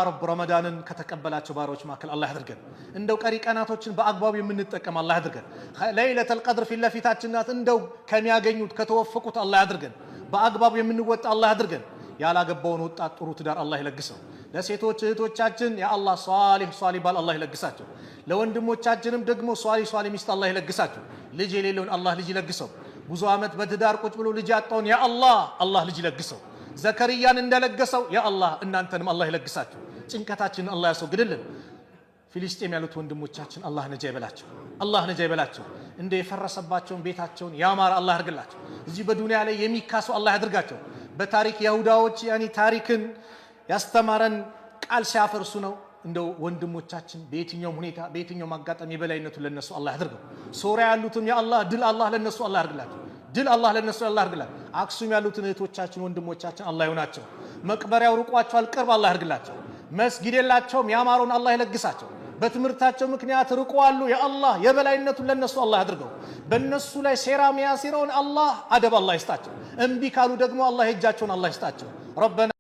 ረብ ረመዳንን ከተቀበላቸው ባሮች መካከል አላህ ያድርገን። እንደው ቀሪ ቀናቶችን በአግባቡ የምንጠቀም አላህ ያድርገን። ለይለቱል ቀድር ፊት ለፊታችን ናት። እንደው ከሚያገኙት ከተወፈቁት አላህ ያድርገን። በአግባቡ የምንወጣ አላህ ያድርገን። ያላገባውን ወጣት ጥሩ ትዳር አላህ ይለግሰው። ለሴቶች እህቶቻችን ያ አላህ ሷሊህ ባል አላህ ይለግሳቸው። ለወንድሞቻችንም ደግሞ ሷሊህ ሚስት አላህ ይለግሳቸው። ልጅ የሌለውን አላህ ልጅ ይለግሰው። ብዙ ዓመት በትዳር ቁጭ ብሎ ልጅ ያጣውን ያ አላህ ልጅ ይለግሰው። ዘከርያን እንደለገሰው ያ አላህ እናንተንም አላህ ይለግሳችሁ። ጭንቀታችንን አላህ ያስወግድልን። ፊልስጤም ያሉት ወንድሞቻችን አላህ ነጃ ይበላቸው። እንደ የፈረሰባቸውን ቤታቸውን ያማረ አላህ ያድርግላቸው። እዚህ በዱንያ ላይ የሚካሱ አላህ ያድርጋቸው። በታሪክ ይሁዳዎች ታሪክን ያስተማረን ቃል ሲያፈርሱ ነው። እንደው ወንድሞቻችን በየትኛውም ሁኔታ በየትኛውም አጋጣሚ የበላይነቱ ለነሱ አላህ ያድርገው። ሶሪያ ያሉትም ያ አላህ ድል አላህ ለነሱ አላህ ያድርግላቸው። አክሱም ያሉትን እህቶቻችን ወንድሞቻችን አላህ ይሆናቸው። መቅበሪያው ርቋቸዋል፣ ቅርብ አላህ ያድርግላቸው። መስጊድ የላቸውም፣ ያማረውን አላህ ይለግሳቸው። በትምህርታቸው ምክንያት ርቀዋሉ፣ ያ አላህ የበላይነቱን ለነሱ አላህ ያድርገው። በነሱ ላይ ሴራ ሚያሲረውን አላህ አደብ አላህ ይስጣቸው። እምቢ ካሉ ደግሞ አላህ እጃቸውን አላህ ይስጣቸው። ረበና